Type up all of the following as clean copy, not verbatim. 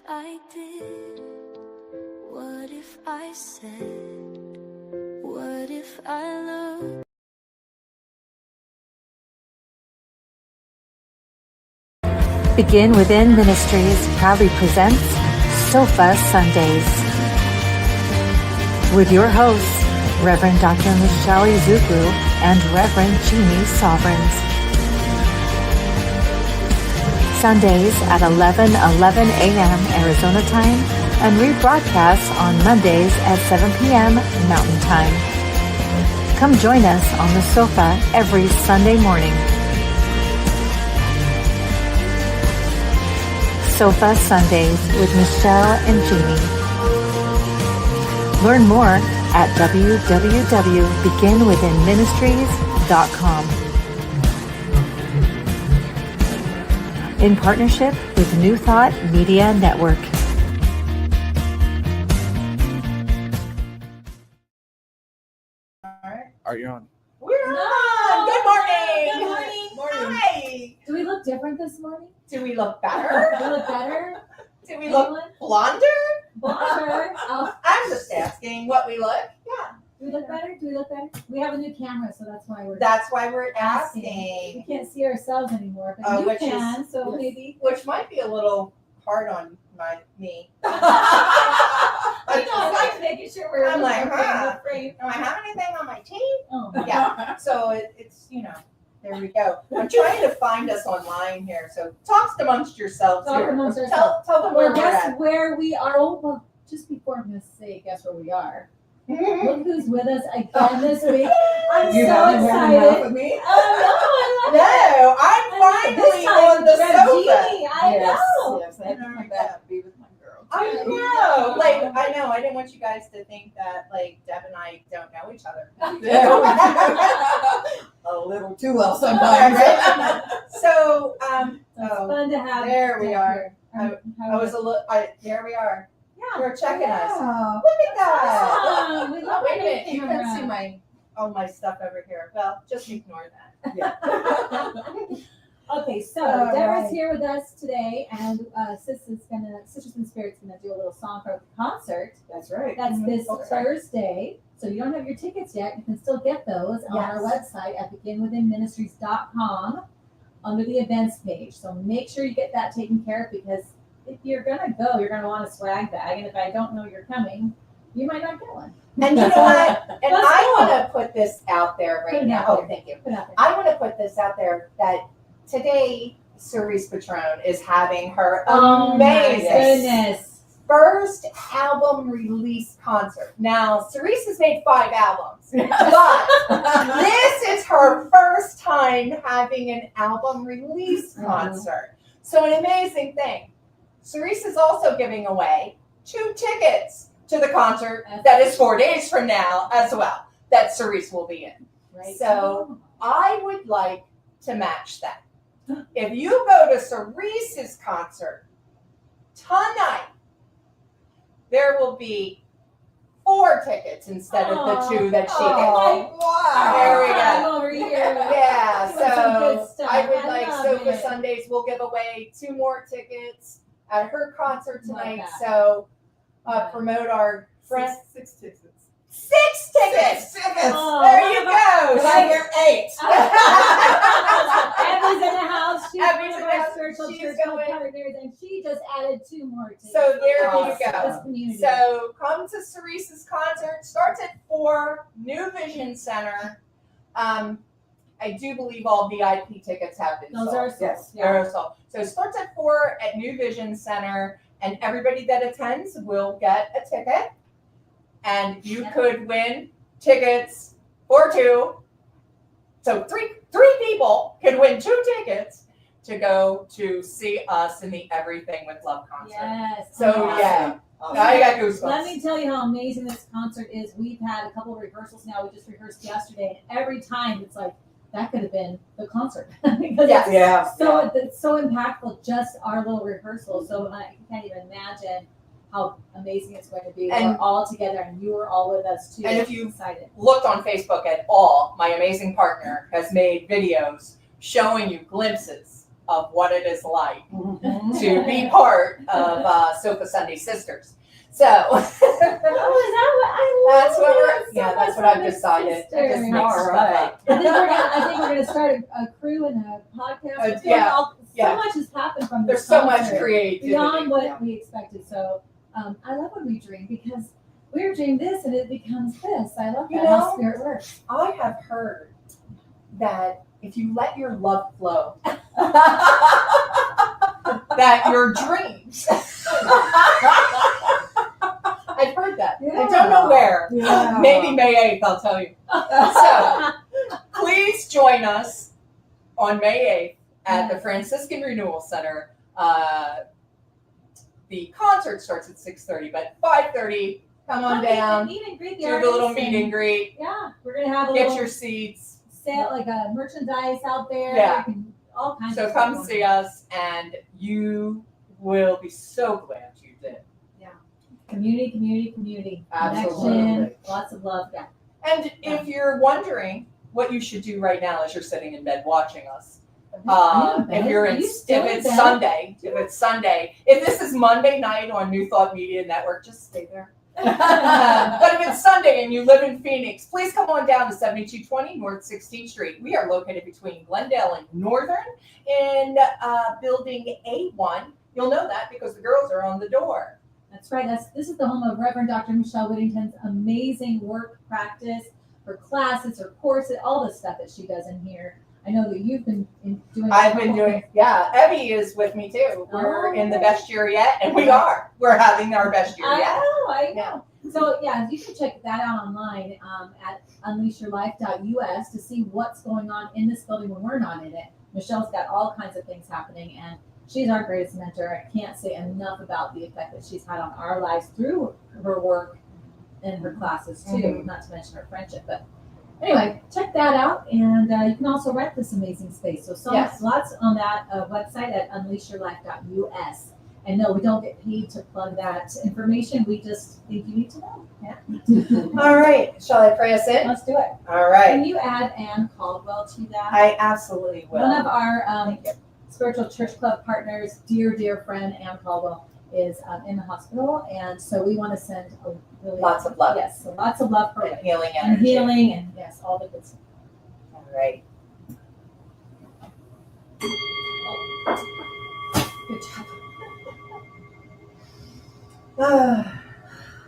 I did? What if I said? What if I looked? Begin Within Ministries proudly presents Sofa Sundays with your hosts, Reverend Dr. Michelle Zuglu and Reverend Jeannie Sovereigns. Sundays at 11:11 a.m. Arizona time and rebroadcasts on Mondays at 7 p.m. Mountain Time. Come join us on the sofa every Sunday morning. Sofa Sundays with Michelle and Jeannie. Learn more at www.beginwithinministries.com. In partnership with New Thought Media Network. Are you on? We're on. Good morning. Good morning. Hi. Do we look different this morning? Do we look better? Do we look better? Do we look blonder? Blonder? Oh, I'm just asking what we look. Yeah. do we look better? Do we look better? We have a new camera, so that's why we're That's why we're We asking. can't see ourselves anymore, but Oh, you which can, so yes. maybe. Which might be a little hard on me. I know, I like making sure we're I'm like, okay in huh. the frame. Do I have anything on my teeth? Oh, Yeah. So it's there we go. I'm trying to find us online here. So talk amongst yourselves Talk here. amongst ourselves. Tell them where Well, we're guess at. where we are. Oh, well, just before I'm going to say, guess where we are. Look who's with us again this week. I'm You so haven't had enough excited. of me? Oh, no, I love No, I'm finally on the sofa. Reggie, I know. Yes, I have to come back and be with my girl. I know. I know. I didn't want you guys to think that Deb and I don't know each other. A little too well sometimes. So, It's fun to have. there we Deb are. here. I was a little. There we are. Yeah. You're checking us. Wow. Look at that. Awesome. We love Wait a it. minute. You can see all my stuff over here. Well, just ignore that. Okay, so All Deborah's right. here with us today, and Sisters and Spirits gonna do a little song for the concert. That's right. That's this Okay. Thursday. So you don't have your tickets yet. You can still get those on our website at beginwithinministries.com under the events page. So make sure you get that taken care of, because if you're gonna go, you're gonna want a swag bag, and if I don't know you're coming, you might not get one. And you know what? And Let's I go. want to put this out there Put right it now. out Oh, there. thank you. Put it out there. I want to put this out there that today Cerise Patron is having her Oh my amazing goodness. first album release concert. Now, Cerise has made 5 albums, but this is her first time having an album release concert. So an amazing thing. Cerise is also giving away 2 tickets to the concert that is 4 days from now as well, that Cerise will be in. Right. So I would like to match that. If you go to Cerise's concert tonight, there will be 4 tickets instead of the 2 that she gets. Wow. There we go. I'm over here. Yeah, Doing some good so stuff. I would I like love Sofa it. Sundays. We'll give away 2 more tickets at her concert Love tonight. that. So Love it. promote our friends. 6 tickets. 6 tickets. 6 tickets. Oh, There you go. But I hear 8. Abby's in the house. She's Abby's one in of the our house. spiritual She's church going. partners, and she just added 2 more tickets. So there you Awesome. go. This community. So come to Cerise's concert. Starts at 4, New Vision Center. I do believe all VIP tickets have been those sold. are sold. Yes. Yeah. They're sold. So it starts at 4 at New Vision Center, and everybody that attends will get a ticket. And you could win tickets for 2. So three people could win 2 tickets to go to see us in the Everything with Love concert. Yes. So Awesome. yeah, Awesome. I got goosebumps. Let me tell you how amazing this concert is. We've had a couple of rehearsals now. We just rehearsed yesterday, and every time it's like, that could have been the concert. Because Yes. it's it's so impactful, just our little rehearsal. So I can't even imagine how amazing it's going to be. And- We're all together, and you were all with us too. And if you- excited. Looked on Facebook at all, my amazing partner has made videos showing you glimpses of what it is like Mhm. to be part of Sofa Sunday Sisters. So Oh, is that what I love? that's what it. we're, yeah, So that's much what I've fun with decided. I just sisters. make All stuff right. up. I think we're gonna start a crew and a podcast. It's going yeah, all- yeah. So much has happened from There's this so much concert, creativity. beyond what Yeah. we expected. So I love when we dream because we're dreaming this and it becomes this. I love You that how know, spirit works. I have heard that if you let your love flow, that your dreams. I've heard that. I don't know where. Yeah. Maybe May 8th, I'll tell you. So please join us on May 8th at the Franciscan Renewal Center. The concert starts at 6:30, but 5:30, come on down, Meet and greet the do the artists little meet and greet, Yeah, we're gonna have a get little your seats. sale, like a merchandise out there. Yeah. You can- all kinds So of stuff come going see on. us, and you will be so glad you did. Community. Absolutely. Connection, lots of love. Yeah. And if you're wondering what you should do right now as you're sitting in bed watching us, I'm in bed. if you're Are in, you if still in it's bed? Sunday, if this is Monday night on New Thought Media Network, just stay there. But if it's Sunday and you live in Phoenix, please come on down to 7220 North 16th Street. We are located between Glendale and Northern in building A1. You'll know that because the girls are on the door. That's right. This is the home of Reverend Dr. Michelle Whittington's amazing work practice, her classes, her courses, all the stuff that she does in here. I know that you've been doing. I've been doing, yeah, Evie is with me too. We're in the best year yet, and we are. We're having our best year yet. I know. So yeah, you can check that out online at unleashyourlife.us to see what's going on in this building when we're not in it. Michelle's got all kinds of things happening, and she's our greatest mentor. I can't say enough about the effect that she's had on our lives through her work and her classes too, Mhm. not to mention her friendship. But anyway, check that out, and you can also rent this amazing space. So Yes. lots on that website at unleashyourlife.us. And no, we don't get paid to plug that information. We just think you need to know. Yeah. All right, shall I pray us in? Let's do it. All right, Can you add Ann Caldwell to that? I absolutely will. One of our spiritual church club partners, dear friend Ann Caldwell, is in the hospital, and so we want to send a really Lots of love. Yes, so lots of love for And her healing and energy. healing, and yes, all the good stuff. All right. Good job.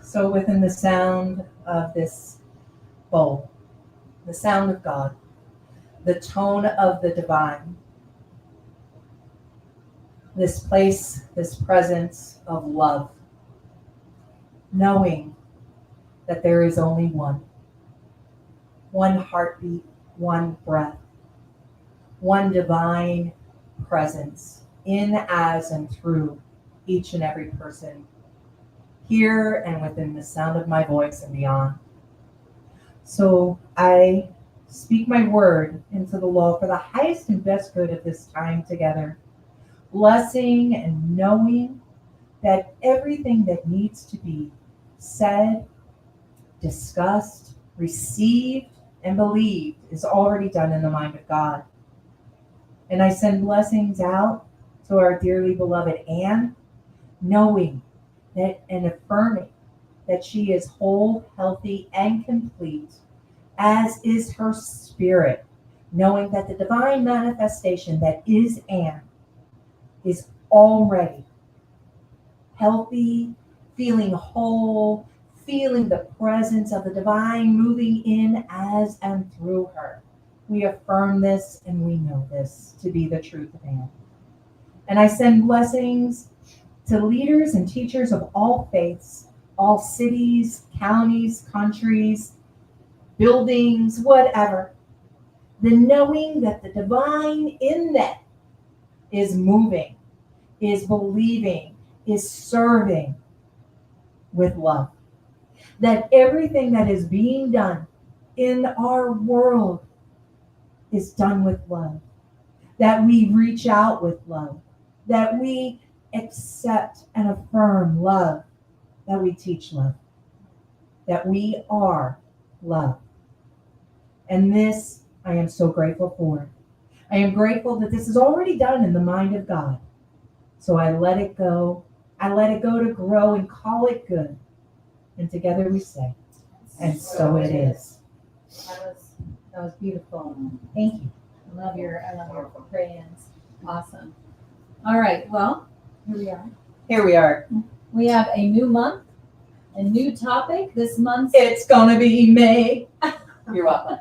So within the sound of this bowl, the sound of God, the tone of the divine, this place, this presence of love, knowing that there is only one heartbeat, one breath, one divine presence in, as, and through each and every person here and within the sound of my voice and beyond. So I speak my word into the law for the highest and best good of this time together, blessing and knowing that everything that needs to be said, discussed, received, and believed is already done in the mind of God. And I send blessings out to our dearly beloved Anne, knowing that and affirming that she is whole, healthy, and complete, as is her spirit, knowing that the divine manifestation that is Anne is already healthy, feeling whole, feeling the presence of the divine moving in, as, and through her. We affirm this and we know this to be the truth of Anne. And I send blessings to leaders and teachers of all faiths, all cities, counties, countries, buildings, whatever. The knowing that the divine in them is moving, is believing, is serving with love. That everything that is being done in our world is done with love. That we reach out with love. That we accept and affirm love, that we teach love, that we are love. And this I am so grateful for. I am grateful that this is already done in the mind of God. So I let it go. I let it go to grow and call it good. And together we say, and so it is. That was beautiful. Thank you. I love your prayings. Awesome. All right. Well, here we are. Here we are. We have a new month, a new topic. This month. It's gonna be May. You're welcome.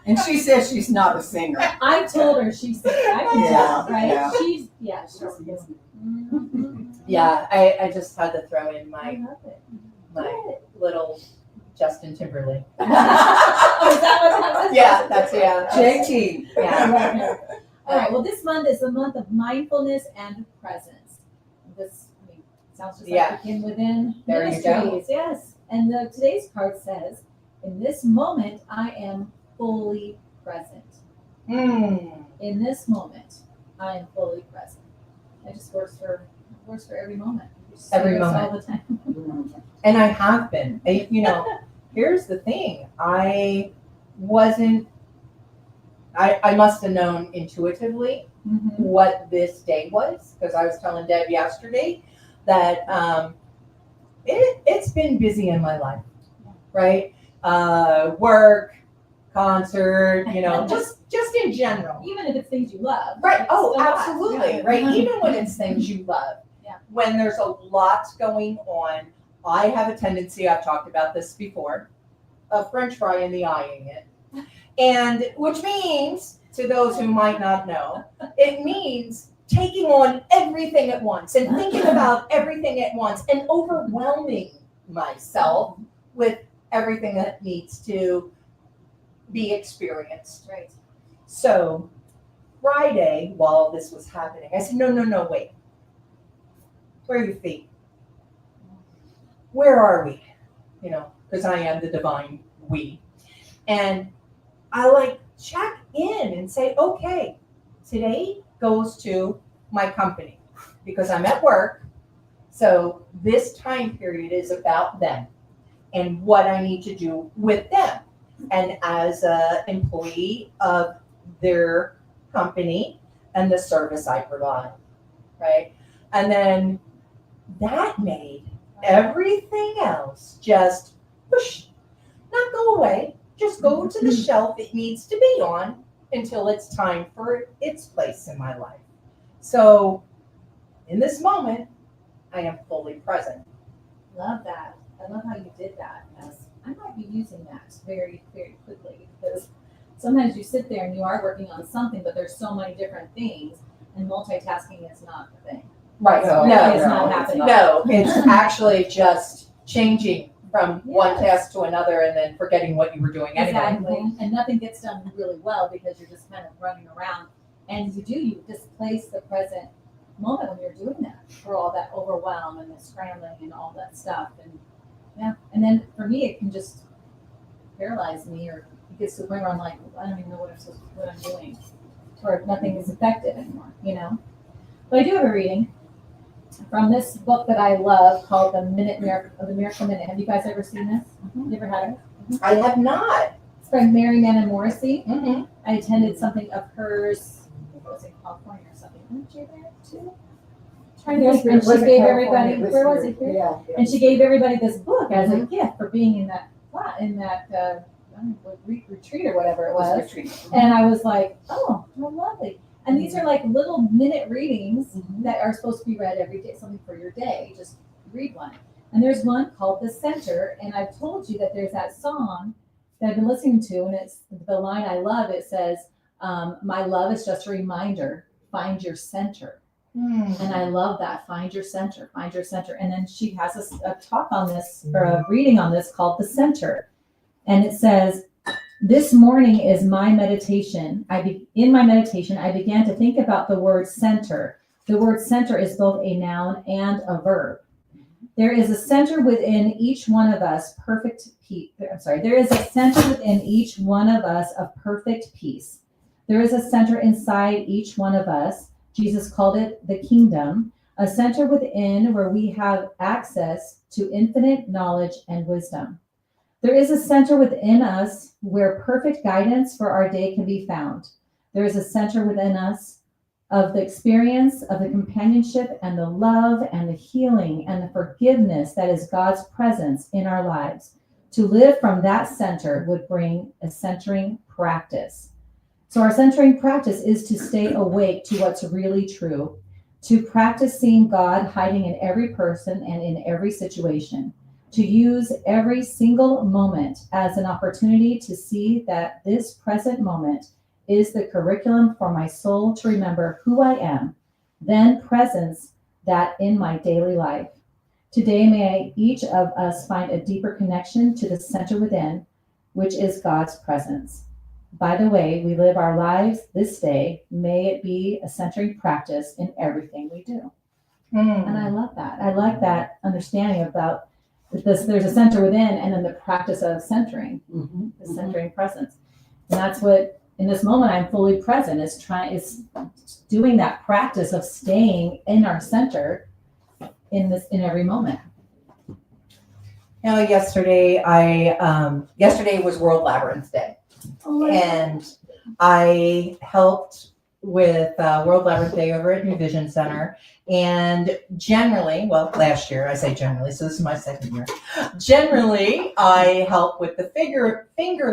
And she says she's not a singer. I told her she said I can Yeah, tell, right? yeah. She's Mhm. Yeah, I just had to throw in I my love it. little Justin Timberlake. Oh, is that what that was? Yeah, that's yeah. JT. Yeah. All right. Well, this month is the month of mindfulness and presence. This sounds just like Yeah. Begin Within There you go. Ministries. Yes. And today's card says, "In this moment, I am fully present. In this moment, I am fully present." It just works for every moment. You just Every say this moment. all the time. And I have been. Here's the thing. I must have known intuitively Mhm. what this day was, because I was telling Deb yesterday that it's been busy in my life, right? Work, concert, just in general. Even if it's things you love. Right. it's Oh, a lot. absolutely. Yeah. Right. Even when it's things you love. Yeah. When there's a lot going on, I have a tendency, I've talked about this before, of French fry in the eyeing it. And which means, to those who might not know, it means taking on everything at once and thinking about everything at once and overwhelming myself with everything that needs to be experienced. Right. So Friday, while this was happening, I said, no, wait. Where are your feet? Where are we? Because I am the divine we. And I check in and say, okay, today goes to my company because I'm at work. So this time period is about them and what I need to do with them. And as an employee of their company and the service I provide, right? And then that made everything else just push, not go away, just go to the shelf it needs to be on until it's time for its place in my life. So in this moment, I am fully present. Love that. I love how you did that. Yes. I might be using that very, very quickly because sometimes you sit there and you are working on something, but there's so many different things, and multitasking is not the thing. Right. No, It's no, not it's happening. not. No, it's actually just changing from one task to another and then forgetting what you were doing anyway. Exactly. And nothing gets done really well because you're just kind of running around. And you displace the present moment when you're doing that for all that overwhelm and the scrambling and all that stuff. And then for me, it can just paralyze me, or it gets to the point where I'm like, I don't even know what I'm doing, or nothing is effective anymore, But I do have a reading from this book that I love called The Miracle Minute. Have you guys ever seen this? You ever had it? I have not. It's by Mary Mann Morrissey. Mm-hmm. I attended something of hers. What was it, California or something? Weren't you there too? Trying to think. And she gave everybody. Where was it? Here? Yeah. And she gave everybody this book as a gift for being in that retreat or whatever it was. And I was like, oh, how lovely. And these are like little minute readings that are supposed to be read every day, something for your day. Just read one. And there's one called The Center. And I've told you that there's that song that I've been listening to, and it's the line I love. It says, my love is just a reminder, find your center. And I love that, find your center, find your center. And then she has a talk on this, or a reading on this called The Center. And it says, this morning is my meditation. In my meditation, I began to think about the word center. The word center is both a noun and a verb. There is a center within each one of us, there is a center within each one of us of perfect peace. There is a center inside each one of us. Jesus called it the kingdom, a center within where we have access to infinite knowledge and wisdom. There is a center within us where perfect guidance for our day can be found. There is a center within us of the experience of the companionship and the love and the healing and the forgiveness that is God's presence in our lives. To live from that center would bring a centering practice. So our centering practice is to stay awake to what's really true, to practice seeing God hiding in every person and in every situation, to use every single moment as an opportunity to see that this present moment is the curriculum for my soul to remember who I am, then presence that in my daily life. Today, may each of us find a deeper connection to the center within, which is God's presence. By the way we live our lives this day, may it be a centering practice in everything we do. And I love that. I like that understanding about this. There's a center within, and then the practice of centering, the centering presence. And that's what, in this moment, I'm fully present, is doing that practice of staying in our center in every moment. Yesterday was World Labyrinth Day. And I helped with World Labyrinth Day over at New Vision Center. And generally, well, last year, I say generally, so this is my second year. Generally, I help with the finger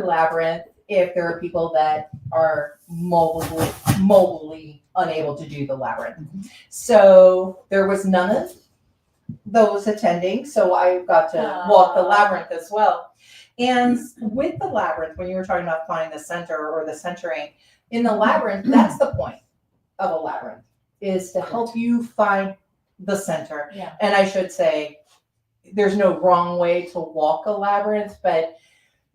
labyrinth if there are people that are mobily unable to do the labyrinth. So there was none of those attending, so I got to walk the labyrinth as well. And with the labyrinth, when you were talking about finding the center or the centering, in the labyrinth, that's the point of a labyrinth, is to help you find the center. Yeah. And I should say, there's no wrong way to walk a labyrinth, but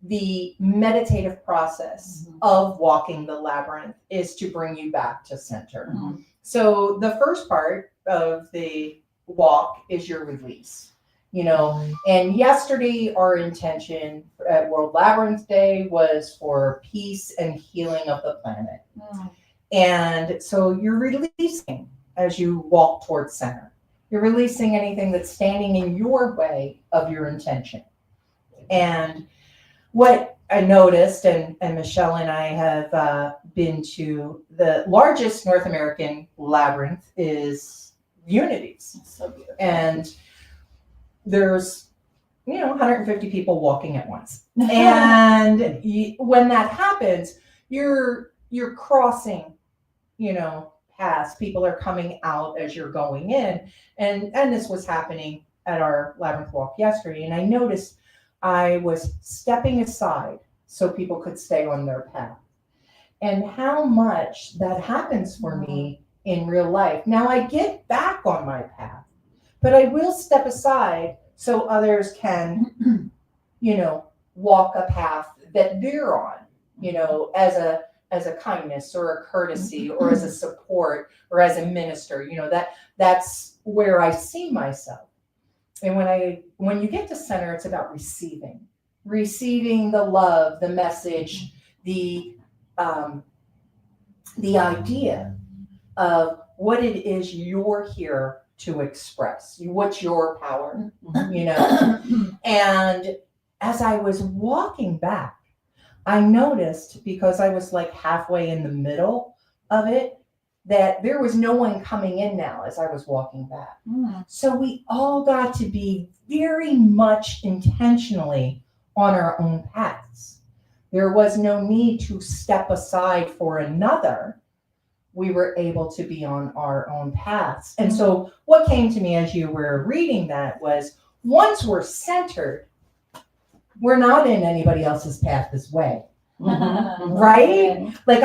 the meditative process of walking the labyrinth is to bring you back to center. So the first part of the walk is your release. And yesterday our intention at World Labyrinth Day was for peace and healing of the planet. And so you're releasing as you walk towards center. You're releasing anything that's standing in your way of your intention. And what I noticed, and Michelle and I have been to the largest North American labyrinth is Unity's. So beautiful. And there's 150 people walking at once. And when that happens, you're crossing paths. People are coming out as you're going in, and this was happening at our labyrinth walk yesterday. And I noticed I was stepping aside so people could stay on their path, and how much that happens for me in real life. Now I get back on my path, but I will step aside so others can, walk a path that they're on, as a kindness or a courtesy or as a support or as a minister. That's where I see myself. And when you get to center, it's about receiving the love, the message, the idea of what it is you're here to express, what's your power, And as I was walking back, I noticed, because I was like halfway in the middle of it, that there was no one coming in now as I was walking back. So we all got to be very much intentionally on our own paths. There was no need to step aside for another. We were able to be on our own paths. And so what came to me as you were reading that was, once we're centered, we're not in anybody else's path this way. Right? Like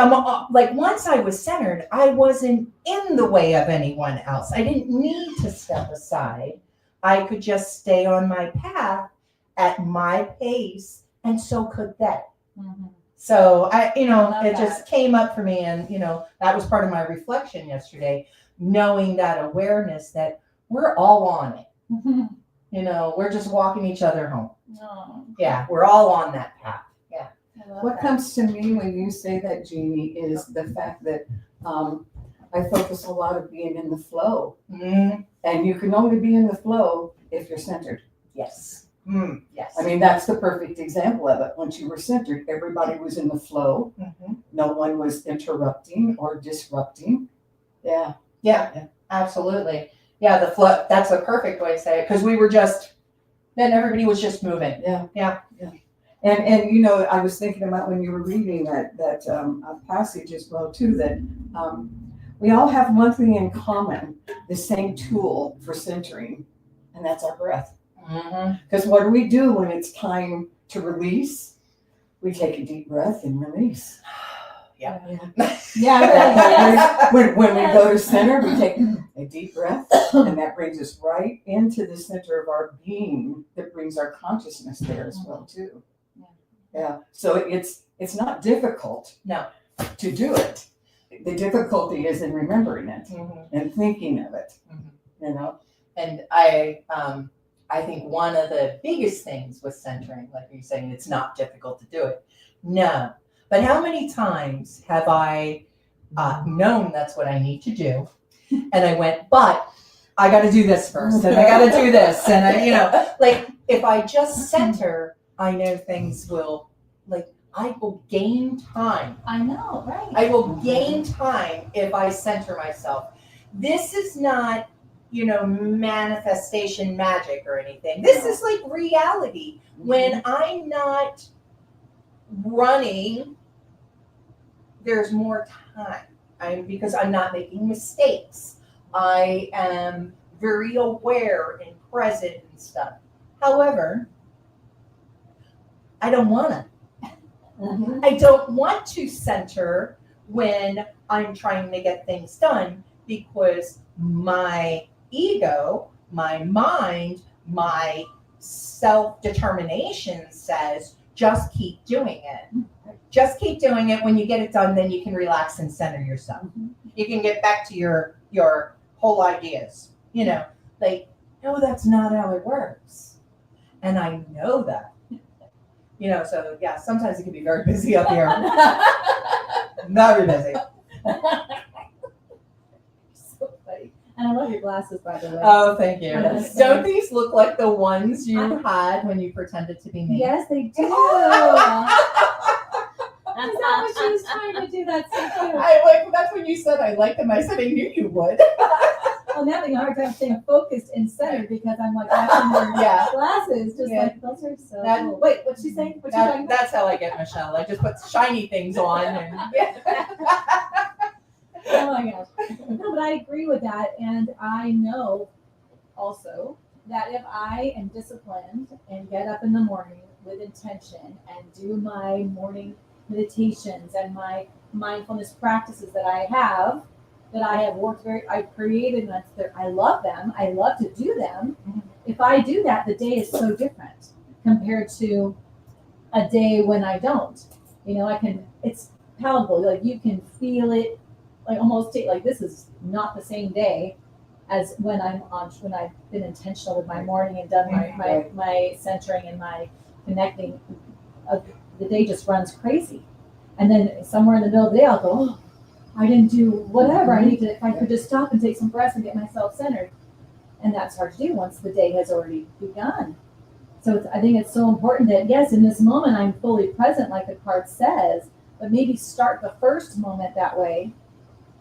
once I was centered, I wasn't in the way of anyone else. I didn't need to step aside. I could just stay on my path at my pace, and so could they. So it just came up for me, and that was part of my reflection yesterday, knowing that awareness that we're all on it. We're just walking each other home. Yeah, we're all on that path. Yeah. What comes to me when you say that, Jeannie, is the fact that I focus a lot of being in the flow. And you can only be in the flow if you're centered. Yes. Yes. I mean, that's the perfect example of it. Once you were centered, everybody was in the flow. Mhm. No one was interrupting or disrupting. Yeah. Yeah, absolutely. Yeah, the flow, that's a perfect way to say it, because we were just, then everybody was just moving. Yeah. And you know, I was thinking about when you were reading that passage as well too, that we all have one thing in common, the same tool for centering, and that's our breath. Mhm. Because what do we do when it's time to release? We take a deep breath and release. Yeah. Yeah. When we go to center, we take a deep breath, and that brings us right into the center of our being. That brings our consciousness there as well too. Yeah. So it's not difficult. No. To do it. The difficulty is in remembering it Mhm. and thinking of it. Mhm. You know. And I think one of the biggest things with centering, like you're saying, it's not difficult to do it. No. But how many times have I known that's what I need to do, and I went, but I got to do this first, and I got to do this, and like if I just center, I know things will, like, I will gain time. I know, right? I will gain time if I center myself. This is not, manifestation magic or anything. This is like reality. When I'm not running, there's more time. Because I'm not making mistakes. I am very aware and present and stuff. However, I don't want to. I don't want to center when I'm trying to get things done, because my ego, my mind, my self-determination says, just keep doing it. Just keep doing it. When you get it done, then you can relax and center yourself. You can get back to your whole ideas. Like, no, that's not how it works. And I know that. So yeah, sometimes it can be very busy up here. Very busy. So funny. And I love your glasses, by the way. Oh, thank you. Yes. Don't these look like the ones you had when you pretended to be me? Yes, they do. Is that what she was trying to do? That's so cute. That's when you said I liked them. I said I knew you would. I'm having a hard time staying focused and centered because I'm like watching your Yeah. glasses. Just Yeah. like, those are so That- cool. Wait, what's she saying? What's she talking about? That's how I get Michelle. I just put shiny things on. And, Oh my gosh. No, but I agree with that. And I know also that if I am disciplined and get up in the morning with intention and do my morning meditations and my mindfulness practices that I have worked I've created, and I love them. I love to do them. Mhm. If I do that, the day is so different compared to a day when I don't. It's palatable. Like, you can feel it, like almost like this is not the same day as when when I've been intentional with my morning and done my centering and my connecting. The day just runs crazy. And then somewhere in the middle of the day, I'll go, oh, I didn't do whatever. If I could just stop and take some breaths and get myself centered. And that's hard to do once the day has already begun. So I think it's so important that, yes, in this moment, I'm fully present, like the card says, but maybe start the first moment that way,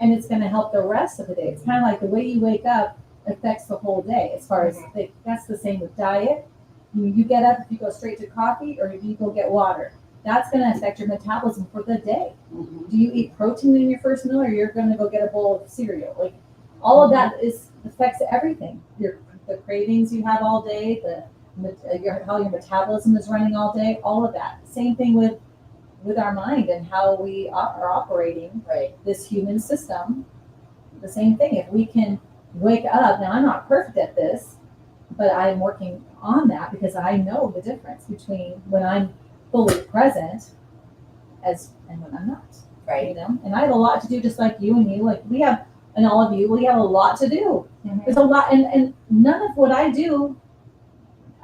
and it's going to help the rest of the day. It's kind of like the way you wake up affects the whole day, as far as that's the same with diet. You get up, if you go straight to coffee or if you go get water, that's going to affect your metabolism for the day. Do you eat protein in your first meal, or you're going to go get a bowl of cereal? Like, all of that affects everything. The cravings you have all day, how your metabolism is running all day, all of that. Same thing with our mind and how we are operating this human system. The same thing. If we can wake up, now I'm not perfect at this, but I'm working on that because I know the difference between when I'm fully present and when I'm not. Right. And I have a lot to do, just like you and you. Like, we have, and all of you, we have a lot to do. Mhm. There's a lot, and none of what I do,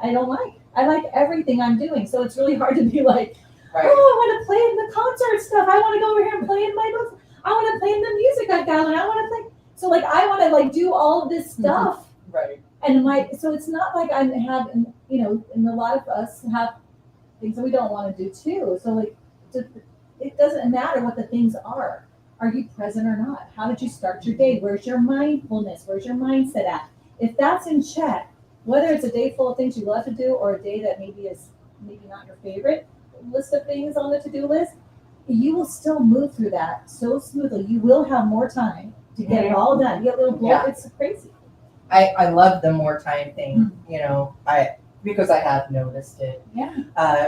I don't like. I like everything I'm doing. So it's really hard to be like, Right. oh, I want to play in the concert stuff. I want to go over here and play in my books. I want to play in the music I've got, and I want to play. So, like, I want to do all of this stuff. Right. And so it's not like I'm having and a lot of us have things that we don't want to do too. So like, it doesn't matter what the things are. Are you present or not? How did you start your day? Where's your mindfulness? Where's your mindset at? If that's in check, whether it's a day full of things you love to do or a day that maybe is maybe not your favorite list of things on the to-do list, you will still move through that so smoothly. You will have more time to get it all done. You get a little blow. Yeah. It's crazy. I love the more time thing, because I have noticed it. Yeah.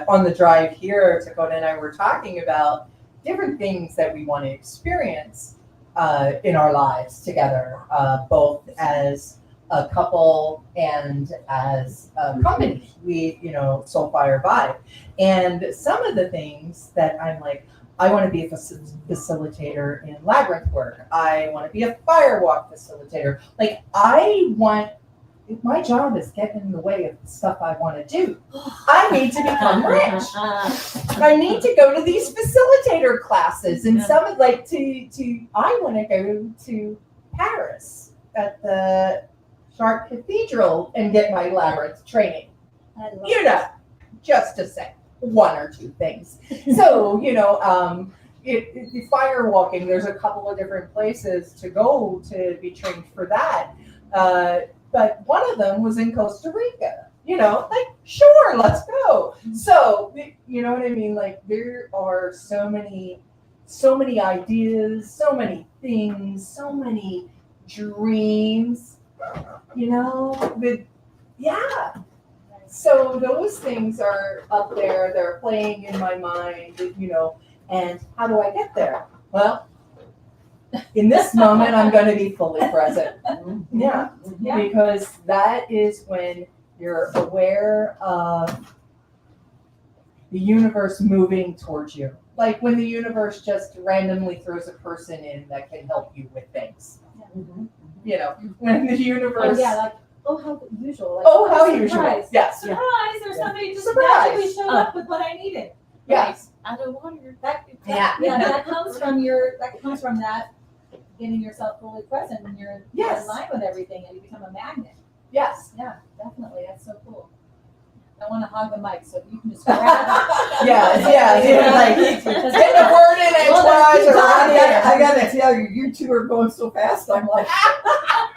On the drive here, Dakota and I were talking about different things that we want to experience in our lives together, both as a couple and as a company. We, Soulfire Vibe. And some of the things that I'm like, I want to be a facilitator in labyrinth work. I want to be a firewalk facilitator. Like, my job is getting in the way of the stuff I want to do. I need to become rich. I need to go to these facilitator classes, and some of I want to go to Paris at the Chartres Cathedral and get my labyrinth training. Just to say one or two things. So, firewalking, there's a couple of different places to go to be trained for that. But one of them was in Costa Rica, sure, let's go. So, you know what I mean? Like, there are so many ideas, so many things, so many dreams, So those things are up there, they're playing in my mind, and how do I get there? Well, in this moment, I'm going to be fully present. Yeah, because that is when you're aware of the universe moving towards you. Like when the universe just randomly throws a person in that can help you with things. When the universe... how usual. Like, how usual. Surprise. Yes. Surprise, or somebody just Surprise. naturally showed up with what I needed. Yes. Out of wonder. That comes from that getting yourself fully present when you're in line with everything and you become a magnet. Yes. Yeah, definitely. That's so cool. I want to hog the mic, so if you can just grab it. Like, get the word in edgewise or around here. I gotta tell you, you two are going so fast. I'm like, wow.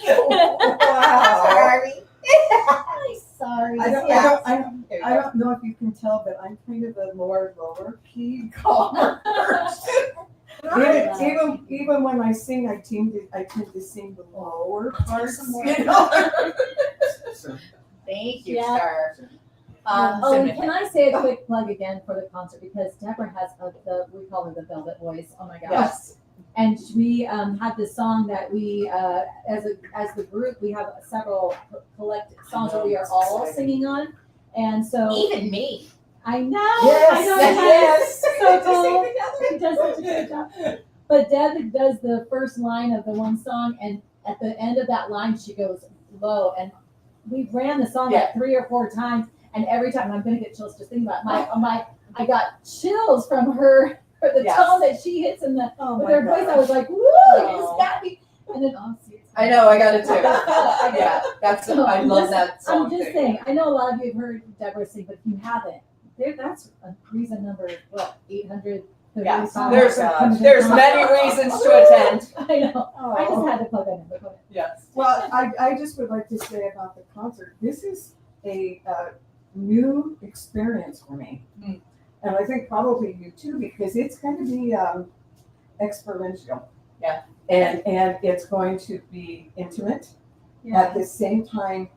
Sorry. Sorry. I don't know if you can tell, but I'm kind of a more lower key calmer person. Even when I sing, I tend to sing the lower parts. Thank you, Yeah. sir. And can I say a quick plug again for the concert, because Deborah has we call her the Velvet Voice. Oh my gosh. Yes. And we had this song that we, as the group, we have several collected songs that we are all singing on. And so Even me. I know. Yes, I know. yes. So cool. She does such a good job. But Deb does the first line of the one song, and at the end of that line, she goes low. And we ran the song like 3 or 4 times, and every time I'm gonna get chills just thinking about it. I got chills from her. For the tone that she hits in with her voice, I was like, "Woo! You just got me!" And then, I know, I got it too. I love that song. I'm just saying. I know a lot of you have heard Deborah sing, but if you haven't, that's a reason number 800. Yes, there's many reasons to attend. I know. I just had to plug that in. Yes. Well, I just would like to say about the concert. This is a new experience for me. And I think probably you too, because it's going to be experiential. Yeah. And it's going to be intimate. At the same time,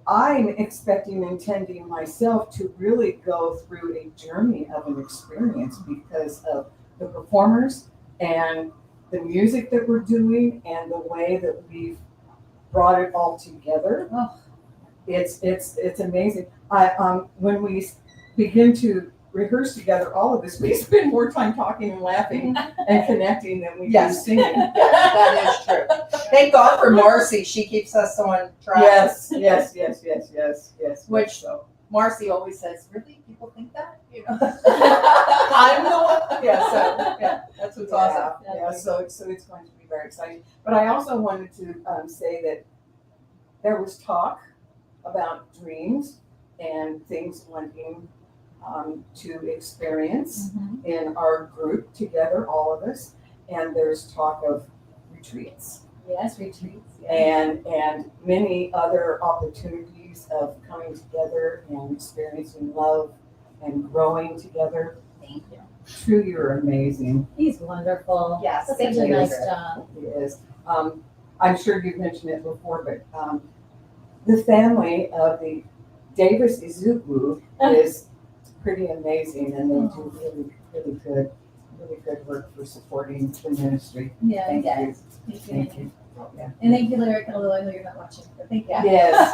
I'm expecting and intending myself to really go through a journey of an experience because of the performers and the music that we're doing and the way that we've brought it all together. Oh. It's amazing. When we begin to rehearse together, all of us, we spend more time talking and laughing and connecting than we do singing. That is true. Thank God for Marcy. She keeps us on track. Yes. Which Marcy always says, really? People think that? I'm the one? That's what's awesome. So it's going to be very exciting. But I also wanted to say that there was talk about dreams and things wanting to experience in our group together, all of us. And there's talk of retreats. Yes, retreats. Yeah. And many other opportunities of coming together and experiencing love and growing together. Thank you. True, you're amazing. He's wonderful. Yes, That's thank such a you. nice job. He is. I'm sure you've mentioned it before, but the family of the Davis Izuku is pretty amazing, and they do really good work for supporting the ministry. Yeah, Thank yeah. you. Thank you. Yeah. And thank you, Lyric, although I know you're not watching, but thank you. Yes.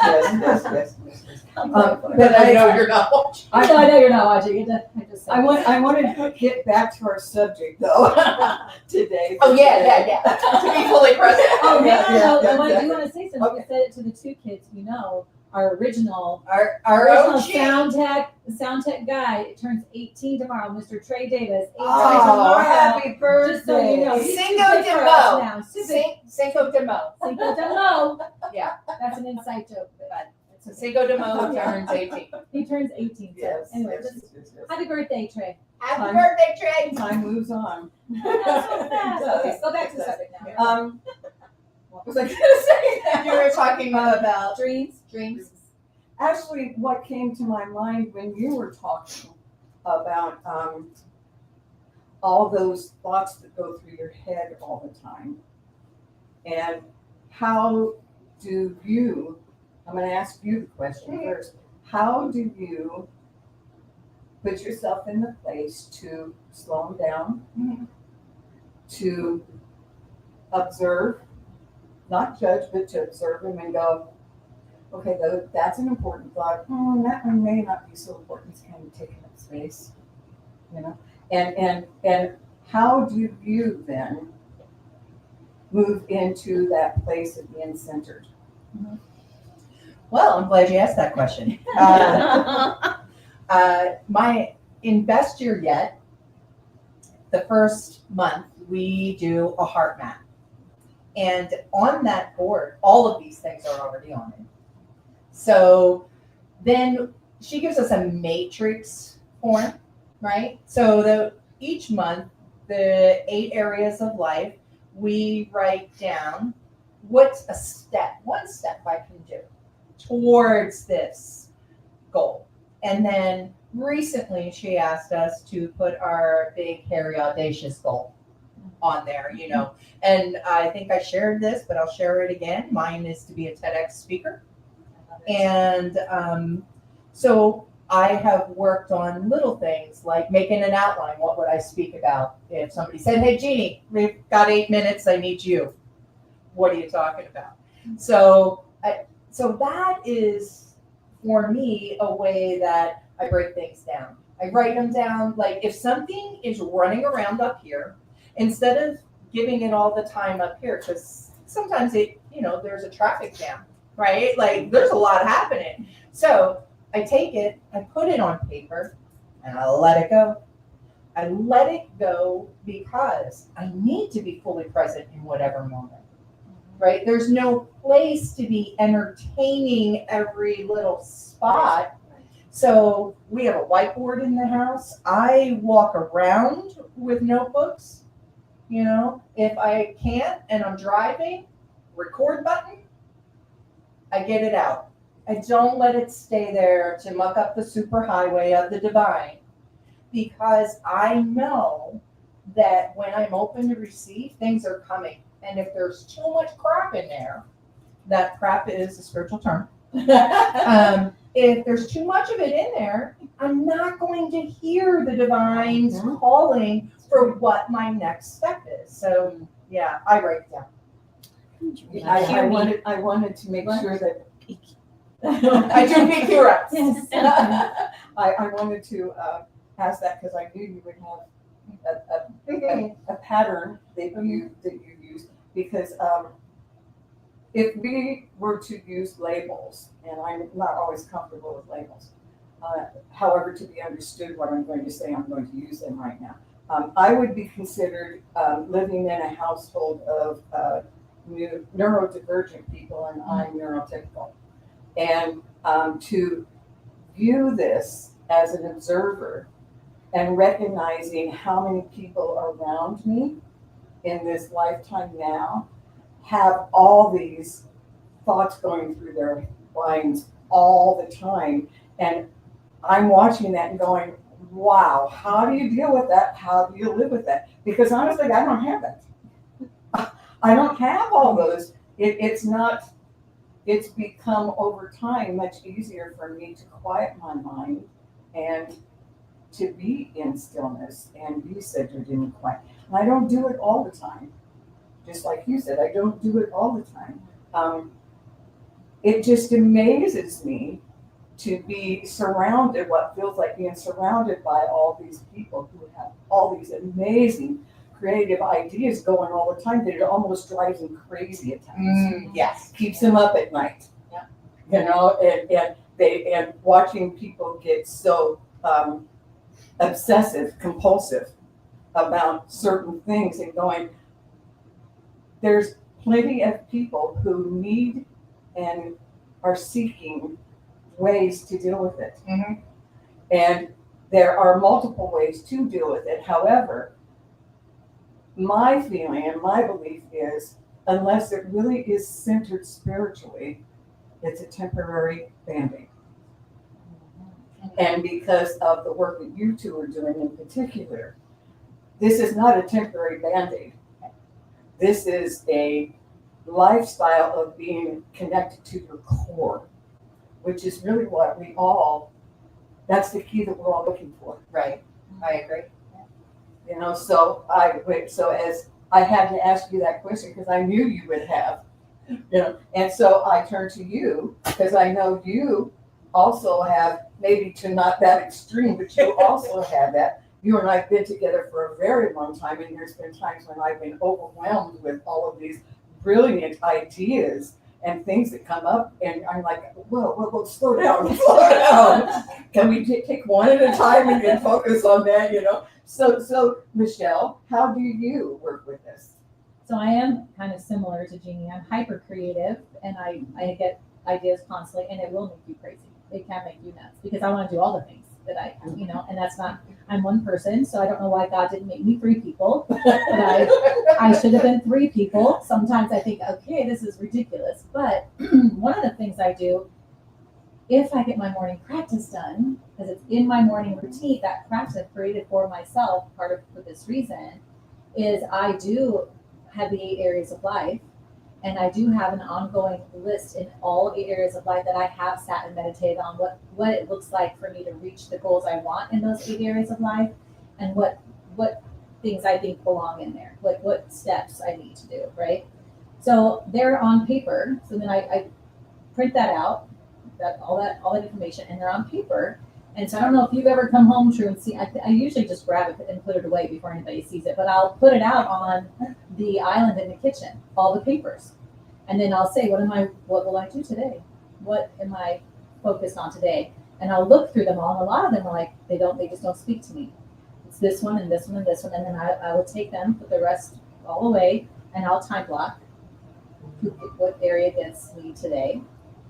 But I know you're not watching. I know you're not watching. I just said I wanted to get back to our subject though today. Oh, yeah. To be fully present. Oh, Yeah, no, yeah, I want yeah. to say something. Okay. You said it to the two kids, our original Our original OG. sound tech guy. It turns 18 tomorrow, Mr. Trey Davis. 18 Oh, tomorrow. happy birthday. Just so you know, he's Cinco too big de for Mo. us now. He's too big. Cinco de Mo. Cinco de Mo. Yeah. That's an inside joke, but So Cinco de Mo turns 18. he turns 18. So Yes. anyway, yes, just yes. happy birthday, Trey. Happy Time. birthday, Trey. Time moves on. That's so fast. Okay, let's go back to the subject now. What was I gonna say? You were talking about Dreams. Actually, what came to my mind when you were talking about all those thoughts that go through your head all the time, and how do you, I'm going to ask you the question first, how do you put yourself in the place to slow them down, to observe, not judge, but to observe them and go, okay, though that's an important thought. That one may not be so important. It's kind of taking up space, And how do you then move into that place of being centered? Well, I'm glad you asked that question. My best year yet, the first month, we do a heart map. And on that board, all of these things are already on it. So then she gives us a matrix form, right? So each month, the 8 areas of life, we write down what's one step I can do towards this goal. And then recently she asked us to put our big, hairy, audacious goal on there, And I think I shared this, but I'll share it again. Mine is to be a TEDx speaker. And so I have worked on little things like making an outline. What would I speak about? If somebody said, hey, Jeannie, we've got 8 minutes, I need you. What are you talking about? So that is, for me, a way that I break things down. I write them down. Like if something is running around up here, instead of giving it all the time up here, because sometimes there's a traffic jam, right? Like there's a lot happening. So I take it, I put it on paper, and I let it go. I let it go because I need to be fully present in whatever moment, right? There's no place to be entertaining every little spot. So we have a whiteboard in the house. I walk around with notebooks. If I can't and I'm driving, record button, I get it out. I don't let it stay there to muck up the superhighway of the divine, because I know that when I'm open to receive, things are coming. And if there's too much crap in there, that crap is a spiritual term. If there's too much of it in there, I'm not going to hear the divine's calling for what my next step is. So yeah, I write it down. I wanted to make sure that I do PQ reps. Yes. I wanted to ask that because I knew you would have a pattern that you use, because if we were to use labels, and I'm not always comfortable with labels, however, to be understood what I'm going to say, I'm going to use them right now. I would be considered living in a household of neurodivergent people and I'm neurotypical. And to view this as an observer and recognizing how many people around me in this lifetime now have all these thoughts going through their minds all the time. And I'm watching that and going, wow, how do you deal with that? How do you live with that? Because honestly, I don't have that. I don't have all those. It's become over time much easier for me to quiet my mind and to be in stillness and be centered and quiet. And I don't do it all the time. Just like you said, I don't do it all the time. It just amazes me to be surrounded, what feels like being surrounded by all these people who have all these amazing creative ideas going all the time that it almost drives them crazy at times. Yes. Keeps them up at night. Yeah. You know, and watching people get so obsessive, compulsive about certain things and going, there's plenty of people who need and are seeking ways to deal with it. Mhm. And there are multiple ways to deal with it. However, my feeling and my belief is, unless it really is centered spiritually, it's a temporary Band-Aid. And because of the work that you two are doing in particular, this is not a temporary Band-Aid. This is a lifestyle of being connected to your core, which is really what that's the key that we're all looking for. Right. I agree. You know, so as I had to ask you that question because I knew you would have, you know, and so I turned to you because I know you also have, maybe to not that extreme, but you also have that. You and I have been together for a very long time, and there's been times when I've been overwhelmed with all of these brilliant ideas and things that come up, and I'm like, whoa, slow down. Can we take one at a time and focus on that, you know? So Michelle, how do you work with this? So I am kind of similar to Jeannie. I'm hyper creative and I get ideas constantly, and it will make you crazy. It can make you nuts because I want to do all the things that I, you know, and that's not, I'm one person, so I don't know why God didn't make me 3 people, but I should have been 3 people. Sometimes I think, okay, this is ridiculous. But one of the things I do, if I get my morning practice done, because it's in my morning routine, that practice I've created for myself, part of for this reason, is I do have the 8 areas of life. And I do have an ongoing list in all 8 areas of life that I have sat and meditated on what it looks like for me to reach the goals I want in those 8 areas of life, and what things I think belong in there, like what steps I need to do, right? So they're on paper. So then I print that out, all that information, and they're on paper. And so I don't know if you've ever come home, True, and see, I usually just grab it and put it away before anybody sees it, but I'll put it out on the island in the kitchen, all the papers. And then I'll say, what will I do today? What am I focused on today? And I'll look through them all, and a lot of them are like, they just don't speak to me. It's this one and this one and this one. And then I will take them, put the rest all away, and I'll time block what area gets me today.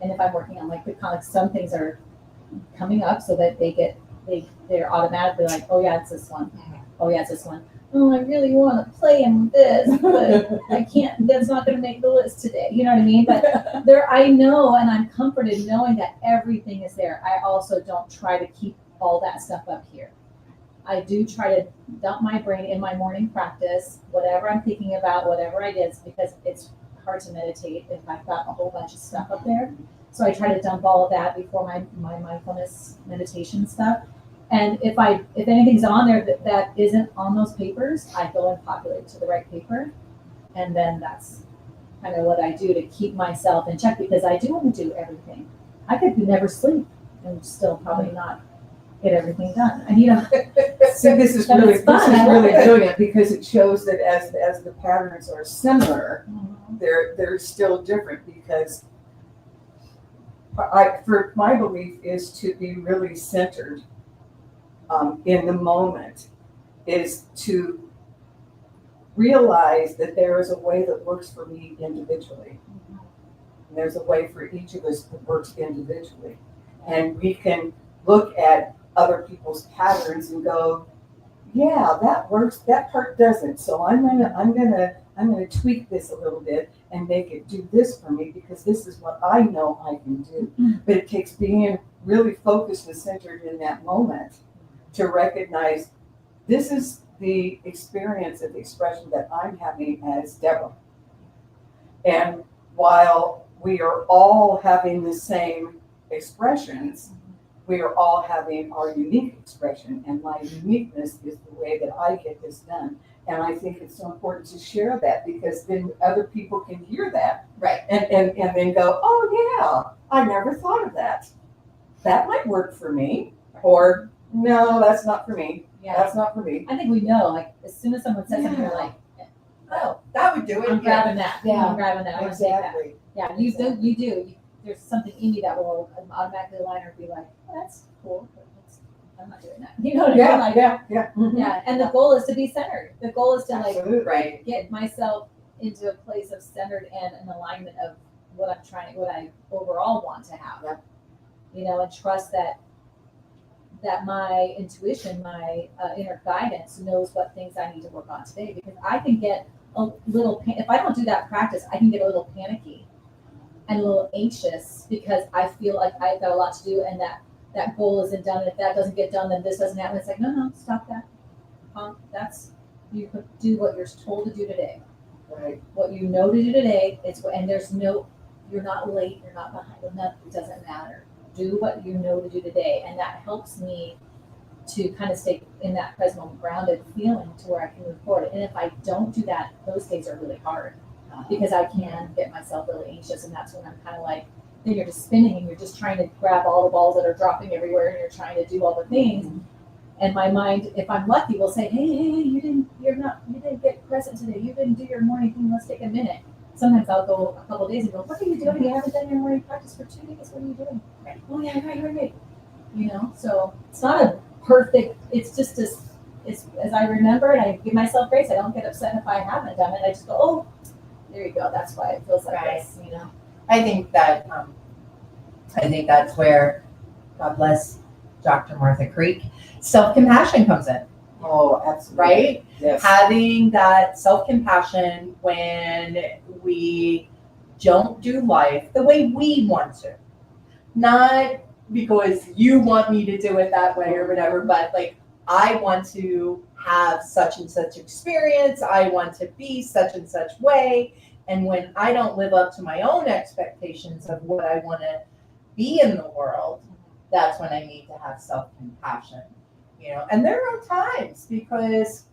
And if I'm working on some things are coming up so that they're automatically like, oh yeah, it's this one. Oh yeah, it's this one. Oh, I really want to play in this, but I can't, that's not going to make the list today. You know what I mean? But I know, and I'm comforted knowing that everything is there. I also don't try to keep all that stuff up here. I do try to dump my brain in my morning practice, whatever I'm thinking about, whatever ideas, because it's hard to meditate if I've got a whole bunch of stuff up there. So I try to dump all of that before my mindfulness meditation stuff. And if anything's on there that isn't on those papers, I go and populate it to the right paper. And then that's kind of what I do to keep myself in check, because I do want to do everything. I could never sleep and still probably not get everything done. And See, this is really brilliant, because it shows that as the patterns are similar, they're still different, because my belief is to be really centered in the moment, is to realize that there is a way that works for me individually. And there's a way for each of us that works individually. And we can look at other people's patterns and go, yeah, that works, that part doesn't. So I'm gonna tweak this a little bit and make it do this for me because this is what I know I can do. But it takes being really focused and centered in that moment to recognize this is the experience of the expression that I'm having as Deborah. And while we are all having the same expressions, we are all having our unique expression, and my uniqueness is the way that I get this done. And I think it's so important to share that because then other people can hear that. Right. And then go, oh yeah, I never thought of that. That might work for me. Or no, that's not for me. Yeah. That's not for me. I think we know, like, as soon as someone says something, you're like, Oh, that would do it. I'm grabbing that. Yeah. I'm grabbing that. I want to take that. Exactly. Yeah, you do. There's something in you that will automatically align or be like, oh, that's cool. But I'm not doing that. You know what I mean? Yeah, Like, yeah. Mhm. yeah. And the goal is to be centered. The goal is to like Absolutely. Right. get myself into a place of centered and an alignment of what I overall want to have. Yeah. You know, and trust that my intuition, my inner guidance knows what things I need to work on today. Because I can get a little, if I don't do that practice, I can get a little panicky and a little anxious because I feel like I've got a lot to do and that goal isn't done. And if that doesn't get done, then this doesn't happen. It's like, no, stop that. You could do what you're told to do today. Right. What you know to do today, you're not late, you're not behind, it doesn't matter. Do what you know to do today. And that helps me to kind of stay in that present moment grounded feeling to where I can move forward. And if I don't do that, those days are really hard because I can get myself really anxious. And that's when I'm kind of like, then you're just spinning and you're just trying to grab all the balls that are dropping everywhere and you're trying to do all the things. And my mind, if I'm lucky, will say, hey, you didn't get present today. You didn't do your morning thing. Let's take a minute. Sometimes I'll go a couple of days and go, what are you doing? You haven't done your morning practice for 2 days. What are you doing? Right. Oh yeah, right. You know, so it's not a perfect, it's just as I remember and I give myself grace. I don't get upset if I haven't done it. I just go, oh, there you go. That's why it feels like this, you know? I think that's where, God bless Dr. Martha Creek, self-compassion comes in. Oh, absolutely. Right? Yes. Having that self-compassion when we don't do life the way we want to. Not because you want me to do it that way or whatever, but like I want to have such and such experience. I want to be such and such way. And when I don't live up to my own expectations of what I want to be in the world, that's when I need to have self-compassion. You know, and there are times because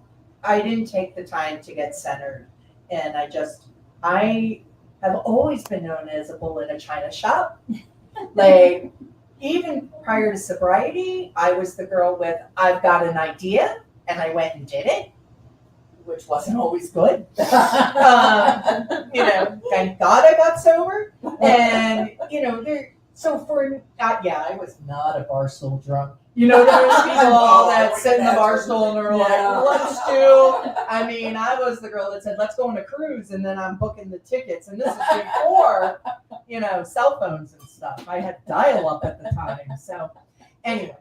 I didn't take the time to get centered. And I have always been known as a bull in a china shop. Like, even prior to sobriety, I was the girl with, I've got an idea, and I went and did it, which wasn't always good. You know, thank God I got sober. And, you know, I was not a bar stool drunk. You know, there was people that sit in the bar stool and are like, let's do. I mean, I was the girl that said, let's go on a cruise, and then I'm booking the tickets. And this is before, you know, cell phones and stuff. I had dial-up at the time. So anyway,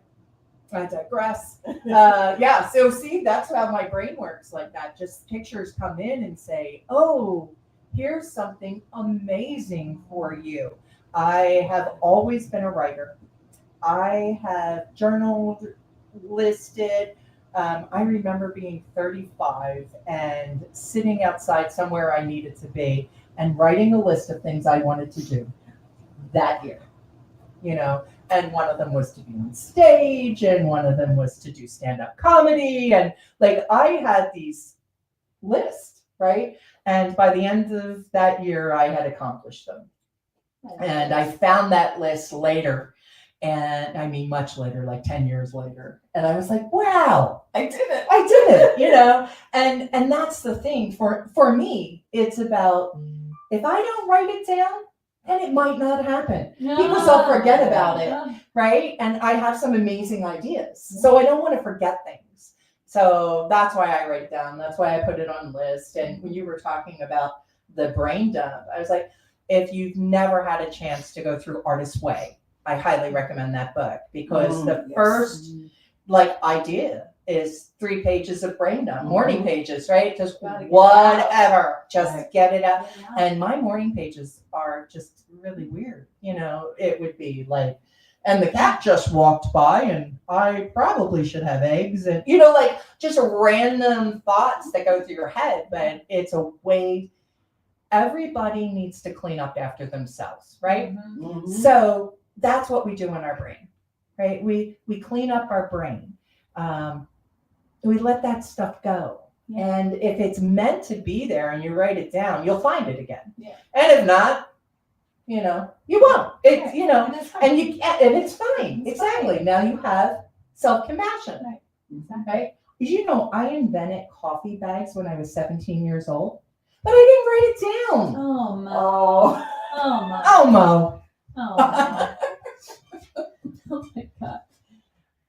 I digress. So see, that's how my brain works like that. Just pictures come in and say, oh, here's something amazing for you. I have always been a writer. I have journaled, listed. I remember being 35 and sitting outside somewhere I needed to be and writing a list of things I wanted to do that year, you know, and one of them was to be on stage and one of them was to do stand-up comedy. And like, I had these lists, right? And by the end of that year, I had accomplished them. And I found that list later. And I mean, much later, like 10 years later. And I was like, wow, I did it, you know? And that's the thing for me, it's about, if I don't write it down, then it might not happen. People will forget about it, right? And I have some amazing ideas. So I don't want to forget things. So that's why I write it down. That's why I put it on the list. And when you were talking about the brain dump, I was like, if you've never had a chance to go through Artist's Way, I highly recommend that book because the yes. first idea is 3 pages of brain dump, morning pages, right? Just Gotta get it whatever, just Right. get it out. Yeah. And my morning pages are just really weird. You know, it would be like, and the cat just walked by and I probably should have eggs. And, you know, like just random thoughts that go through your head. But it's a way, everybody needs to clean up after themselves, right? Mhm. Mhm. So that's what we do in our brain, right? We clean up our brain. We let that stuff go. Yeah. And if it's meant to be there and you write it down, you'll find it again. Yeah. And if not, you know, you won't. It's, Right. you know, And it's fine. and you can't, and it's fine. It's Exactly. fine. Now you have self-compassion. Right. Right? Did you know I invented coffee bags when I was 17 years old? But I didn't write it down. Oh my. Oh. Oh my. Oh, Mo. Oh my. Oh my God.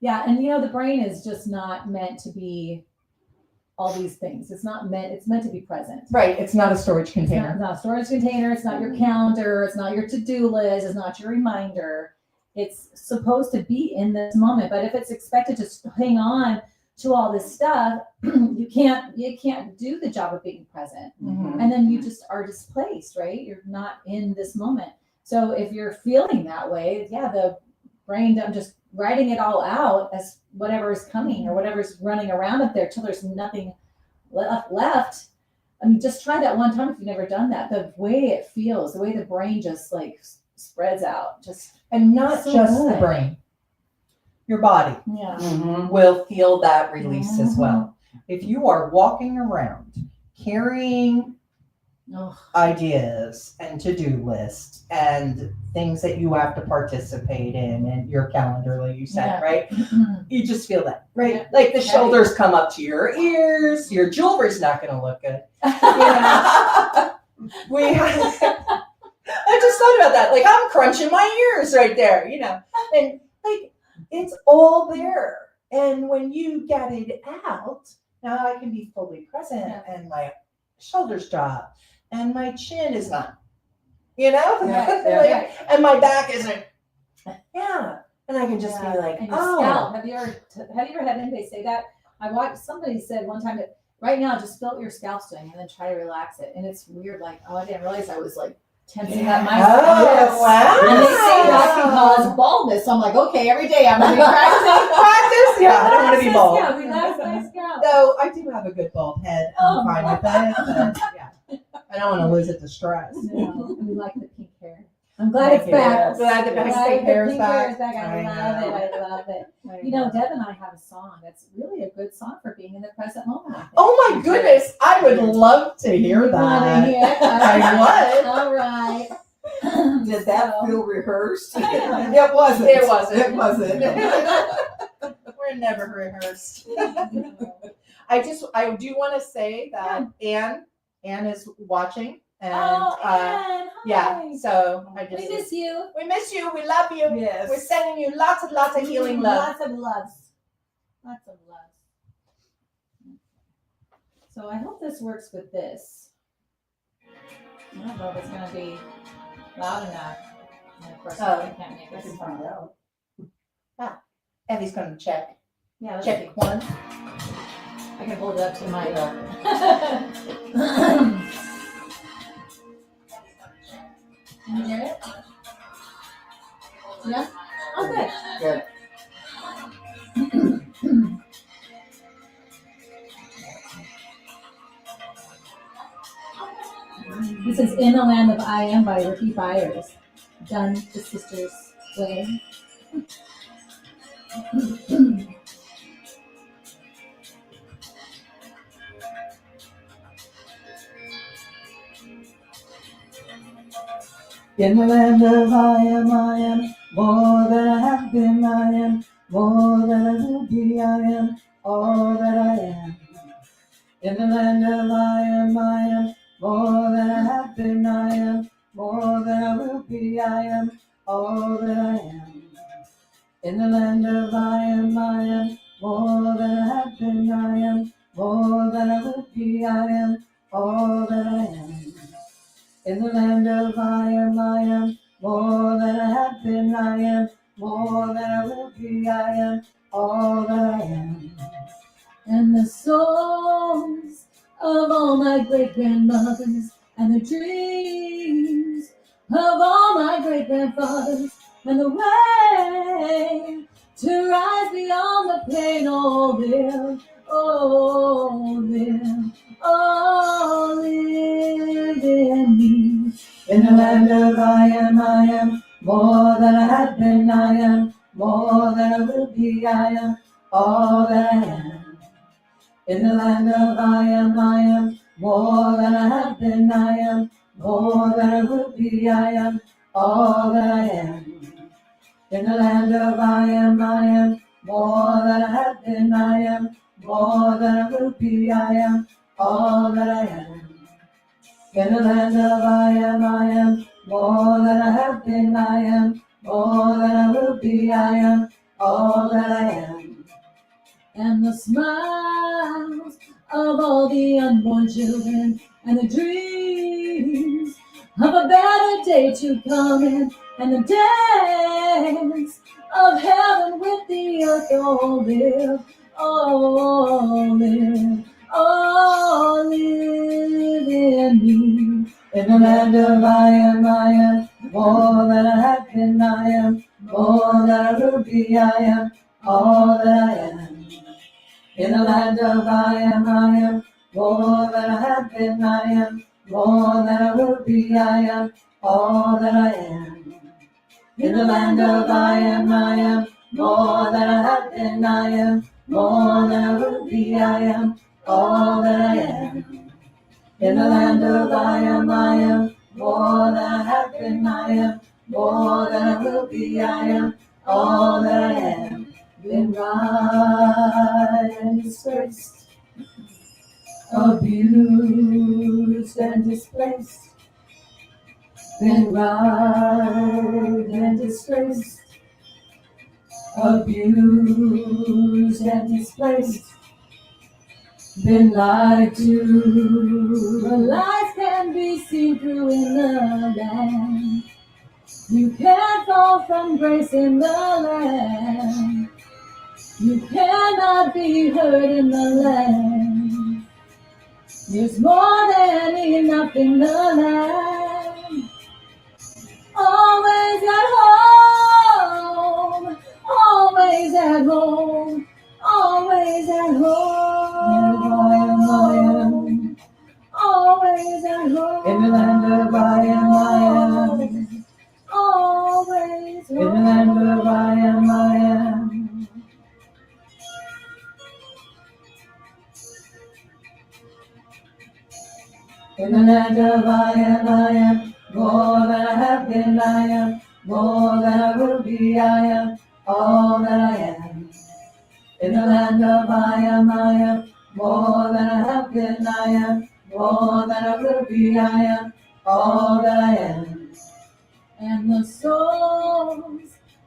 Yeah, and you know the brain is just not meant to be all these things. It's meant to be present. Right. It's not a storage It's container. not a storage container, it's not your calendar, it's not your to-do list, it's not your reminder. It's supposed to be in this moment. But if it's expected to hang on to all this stuff, you can't do the job of being present. Mhm. And then you just are displaced, right? You're not in this moment. So if you're feeling that way, yeah, the brain, I'm just writing it all out as whatever is coming or whatever's running around up there till there's nothing left. I mean, just try that one time if you've never done that. The way it feels, the way the brain just like spreads out, just And not So just the good. brain. Your body yeah. Mhm. will feel that release as Mhm. well. If you are walking around carrying Oh, ideas and to-do lists and things that you have to participate in and your calendar, like you said, Yeah. right? You just feel that, right? Yeah. Like the Heavy. shoulders come up to your ears, your jewelry's not going to look good. I just thought about that. Like I'm crunching my ears right there, you know, and like it's all there. And when you get it out, now I can be fully present Yeah. and my shoulders drop and my chin is not, you know, Yeah, yeah. Like, Right. and my back isn't, yeah. And I can just Yeah. be like, And your oh, scalp. Have you ever had anybody say that? I watched somebody said one time that right now just feel what your scalp's doing and then try to relax it. And it's weird, like, oh, I didn't realize I was like tensing up my scalp. oh, wow. And they say that can cause baldness. So I'm like, okay, every day I'm gonna be practicing. Practice, yeah. I don't want to be bald. Yeah, relax my scalp. Though I do have a good bald head. I'm Oh. fine with it. But yeah. I don't want to lose it to stress. No, we like the pink hair. I'm glad it's Thank you. back. Glad the Glad pink the hair's pink back. hair is back. I love know. it. I love it. You know, Deb and I have a song that's really a good song for being in the present moment. I think. Oh my goodness, I would love to hear You wanna that. hear it? I would. All right. Did that So- feel rehearsed? Yeah. It wasn't. It wasn't. It wasn't. We're never rehearsed. I do want to say that Anne is watching, and Oh, Anne, yeah. hi. So I We just miss you. we miss you. We love you. Yes. We're sending you lots of healing love. Lots of loves. Lots of loves. So I hope this works with this. I don't know if it's going to be loud enough. And of course, Oh, I can't make I it can sound. find out. Evie's going to check. Yeah, let's see. Check one. I can hold it up to my. Can you hear it? Yeah? Oh, good. Good. This is In the Land of I Am by Ricky Byers. Done the Sisters Way. In the land of I am more than I have been, I am more than I will be, I am all that I am. In the land of I am more than I have been, I am more than I will be, I am all that I am. In the land of I am more than I have been, I am. More than I will be, I am. All that I am. In the land of I am. More than I have been, I am. More than I will be, I am. All that I am. And the souls of all my great grandmothers, and the dreams of all my great grandfathers, and the way to rise beyond the pain. Oh, live, oh, live in me. In the land of I am. More than I have been, I am. More than I will be, I am. All that I am. In the land of I am. More than I have been, I am. More than I will be, I am. All that I am. In the land of I am. More than I have been, I am. More than I will be, I am. All that I am. In the land of I am. More than I have been, I am. More than I will be, I am. All that I am. And the smiles of all the unborn children, and the dreams of a better day to come in, and the dance of heaven with the earth. Oh, live, oh, live, oh, live in me. In the land of I am. More than I have been, I am. More than I will be, I am. All that I am. In the land of I am. More than I have been, I am. More than I will be, I am. All that I am. In the land of I am. More than I have been, I am. More than I will be, I am. All that I am. In the land of I am. More than I have been, I am. More than I will be, I am. All that I am. Been right and disgraced, abused and displaced. Been right and disgraced, abused and displaced. Been lied to, The lights can be seen through in the land. You can't fall from grace in the land. You cannot be heard in the land. There's more than enough in the land. Always at home, always at home, always at home, always at home. in the land of I am. Always In the land of I am. In the land of I am. More than I have been, I am. More than I will be, I am. All that I am. In the land of I am. More than I have been, I am. More than I will be, I am. All that I am. and the souls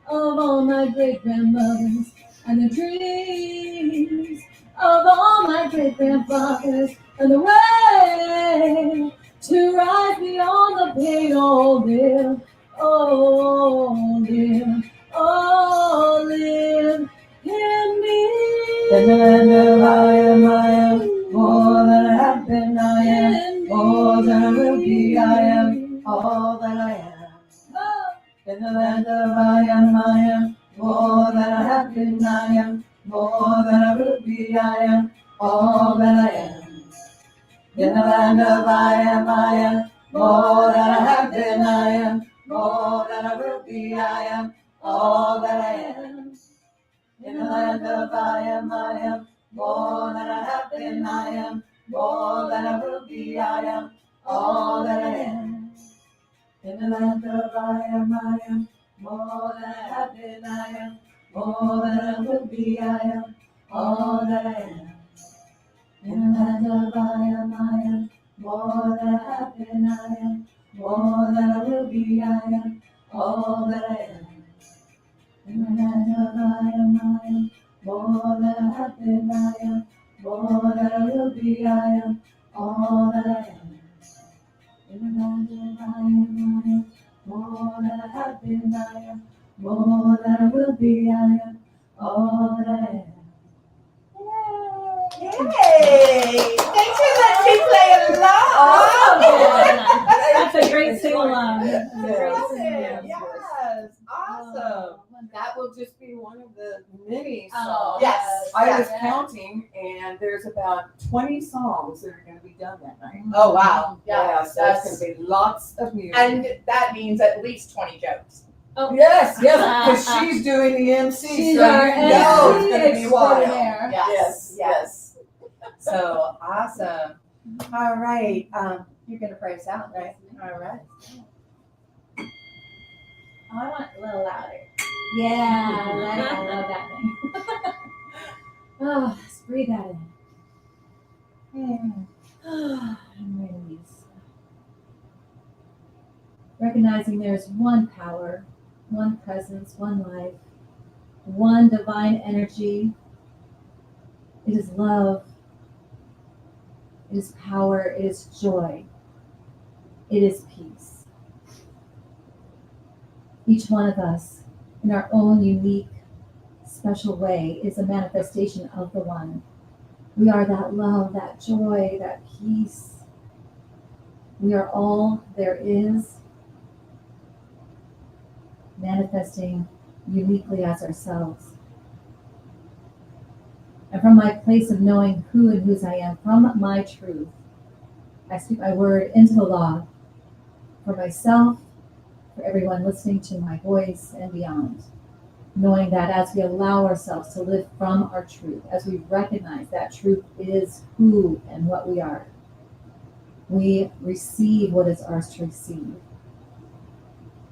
of all my great grandmothers, and the dreams of all my great grandfathers, and the way to rise beyond the pain. Oh, live, oh, live, oh, live in me. In the land of I am. More than I have been, I am. More than I will be, I am. All that I am. In the land of I am. More than I have been, I am. More than I will be, I am. All that I am. In the land of I am. More than I have been, I am. More than I will be, I am. All that I am. In the land of I am. More than I have been, I am. More than I will be, I am. All that I am. In the land of I am. More than I have been, I am. More than I will be, I am. All that I am. In the land of I am. More than I have been, I am. More than I will be, I am. All that I am. In the land of I am. More than I have been, I am. More than I will be, I am. All that I am. In the mountain, I am. More than I have been, I am. More than I will be, I am. All that I am. Yay! Thanks for letting me play along. That's a great sing-along. That's a great Yes. sing-along. Yes, awesome. That will just be one of the many Oh, songs. Yes. I was yes. counting, and there's about 20 songs that are going to be done that night. Oh, wow. Yeah, so it's going to be lots of music. And that means at least 20 jokes. yes, because she's doing the MC. She's so our you know it's going to MC be wild. extraordinaire. Yes. So awesome. All right. You're going to pray us out, right? All right. Oh, I want a little louder. Yeah, I love that thing. Oh, let's breathe that in. And release. Recognizing there is one power, one presence, one life, one divine energy. It is love. It is power. It is joy. It is peace. Each one of us, in our own unique, special way, is a manifestation of the one. We are that love, that joy, that peace. We are all there is, manifesting uniquely as ourselves. And from my place of knowing who and whose I am, from my truth, I speak my word into the law for myself, for everyone listening to my voice and beyond, knowing that as we allow ourselves to live from our truth, as we recognize that truth is who and what we are, we receive what is ours to receive.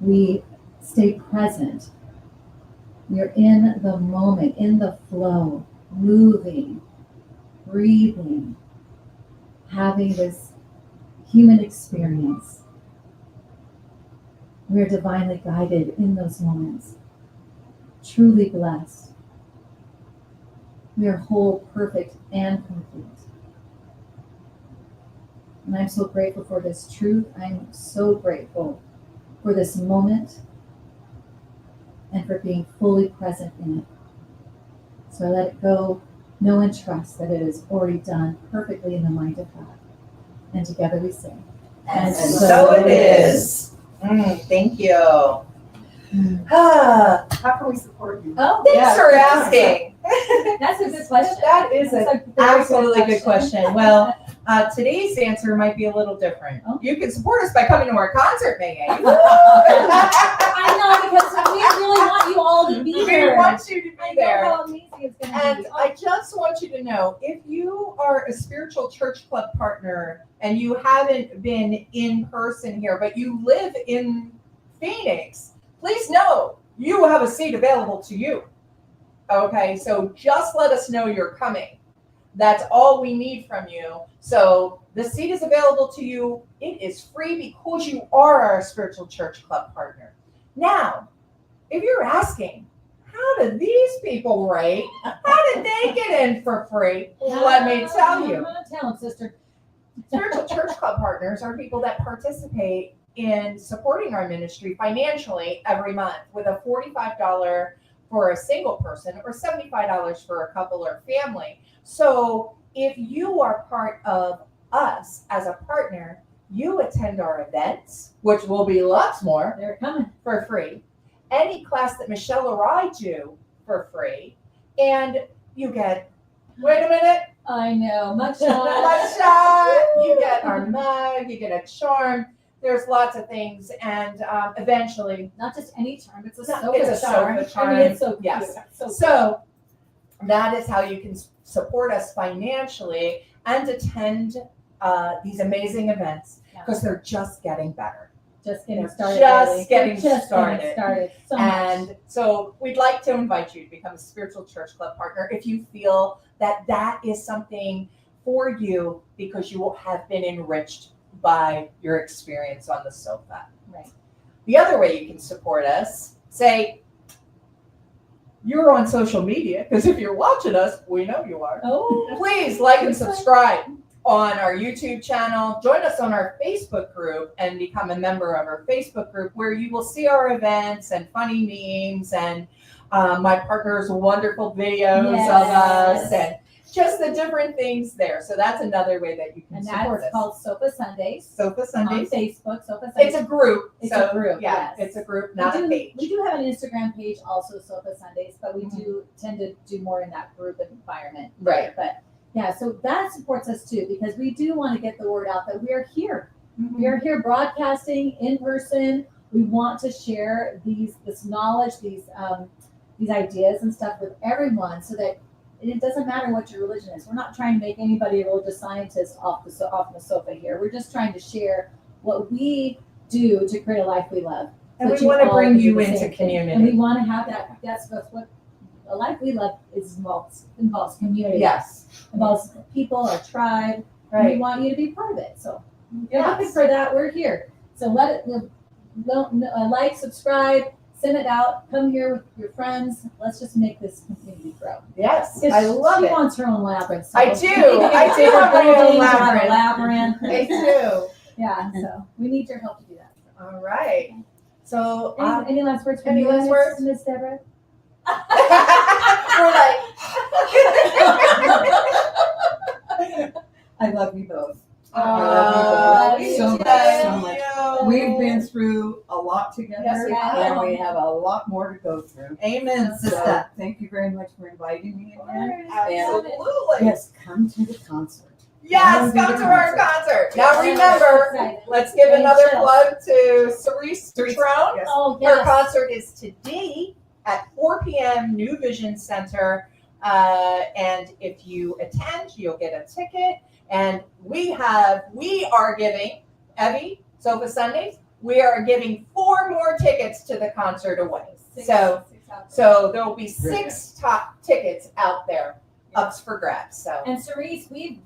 We stay present. We are in the moment, in the flow, moving, breathing, having this human experience. We are divinely guided in those moments, truly blessed. We are whole, perfect, and complete. And I'm so grateful for this truth. I'm so grateful for this moment and for being fully present in it. So I let it go, know and trust that it is already done perfectly in the mind of God. And together we sing. And so it is. Thank you. How can we support you? Oh, Thanks for asking. that's a good question. That is That's an a very absolutely good question. Well, today's answer might be a little different. Oh. You can support us by coming to our concert, Megan. I know, because we really want you all to be We here. want you to be I know there. how amazing it's going to And be. I just want you to know, if you are a spiritual church club partner and you haven't been in person here, but you live in Phoenix, please know you have a seat available to you. Okay, so just let us know you're coming. That's all we need from you. So the seat is available to you. It is free because you are our spiritual church club partner. Now, if you're asking, how did these people rate? How did they get in for free? Let me tell you. Tell them, sister. Spiritual church club partners are people that participate in supporting our ministry financially every month with a $45 for a single person or $75 for a couple or family. So if you are part of us as a partner, you attend our events, which will be lots more, They're coming. for free. Any class that Michelle or I do for free. And you get, wait a minute, I know. Much shot. You get our mug, you get a charm. There's lots of things. And eventually, Not just any charm, it's a No, sofa it's a charm. sofa charm. I mean, it's so cute. Yes. So, so that is how you can support us financially and attend these amazing events because they're just getting better. just getting They're started. just really. getting Just started. Getting started. So much. And so we'd like to invite you to become a spiritual church club partner if you feel that that is something for you because you have been enriched by your experience on the sofa. Right. The other way you can support us, say, you're on social media, because if you're watching us, we know you are. Oh, Please like and subscribe on our YouTube channel. Join us on our Facebook group and become a member of our Facebook group, where you will see our events and funny memes and my partner's wonderful videos of us and just the different things there. So that's another way that you can and support that's us. called Sofa Sundays. Sofa On Sundays. Facebook, Sofa Sundays. It's a group. It's so, a group, Yeah, yes. it's a group, not a page. We do have an Instagram page also, Sofa Sundays, but we Mm-hmm. do tend to do more in that group environment. Right. But yeah, so that supports us too, because we do want to get the word out that we are here. Mm-hmm. We are here broadcasting in person. We want to share this knowledge, these ideas and stuff with everyone, so that it doesn't matter what your religion is. We're not trying to make anybody a religious scientist off the sofa here. We're just trying to share what we do to create a life we love. And So we that want to all bring can do you the into same thing. community. And we want to have that. That's what a life we love involves community. Yes. Involves people, our tribe. And we want you to be part of it. So if you're looking for that, we're here. So like, subscribe, send it out. Come here with your friends. Let's just make this community grow. Yes. Because I love she it. wants her own labyrinth. So I do. I do we're have my own building to have a labyrinth. labyrinth. I do. Yeah. So we need your help to do that. All right. So Any last words from any you, last words? Miss Deborah? we're like, I love you both. oh, we so too. much, so much. You. We've been through a lot together, Yes, we have. and we have a lot more to go through. Amen, So sister. thank you very much for inviting me again. Absolutely. Yes, come to the concert. Yes, Come come to to the our concert. Now remember, Excited. let's give Getting another chills. plug to Cerise Trone. Yes. Oh, Her yes. concert is today at 4 p.m. New Vision Center. And if you attend, you'll get a ticket. And we are giving, Evie, Sofa Sundays, we are giving 4 more tickets to the concert away. So there'll be 6 top tickets out there, ups for grabs. So And Cerise, we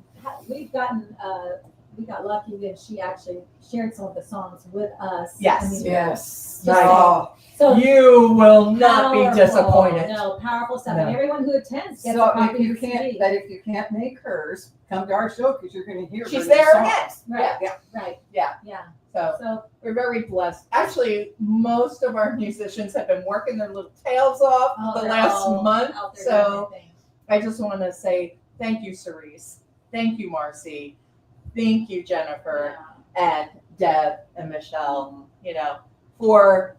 got lucky that she actually shared some of the songs with us. Yes. I mean, Yes. Just Oh, So you will not be powerful. disappointed. No, powerful stuff. No. And everyone who attends gets a so copy if you of the can't, CD. but if you can't make hers, come to our show because you're going to hear. Oh, She's her new there songs. again. Right. Yeah. Right. Yeah. Yeah. So So we're very blessed. Actually, most of our musicians have been working their little tails off the they're last all month. out there So doing their thing. I just want to say thank you, Cerise. Thank you, Marcy. Thank you, Jennifer and Deb and Michelle, for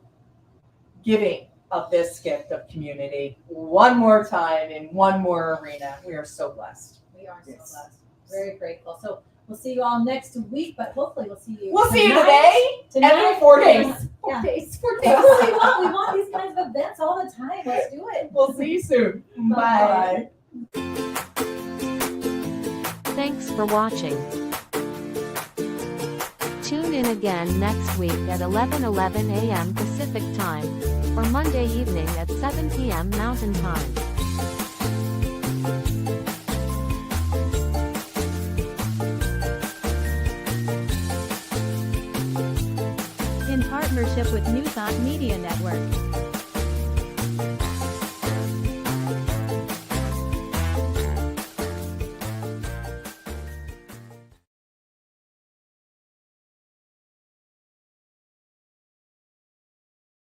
giving of this gift of community one more time in one more arena. We are so blessed. We are so Yes. blessed. Very grateful. So we'll see you all next week, but hopefully we'll see you. We'll see you tonight. today. Every 4 days. Yeah. 4 days. 4 We days. want these kinds of events all the time. Let's do it. We'll see you soon. Bye. Thanks for watching. Tune in again next week at 11:11 a.m. Pacific Time, or Monday evening at 7 p.m. Mountain Time. In partnership with New Thought Media Network.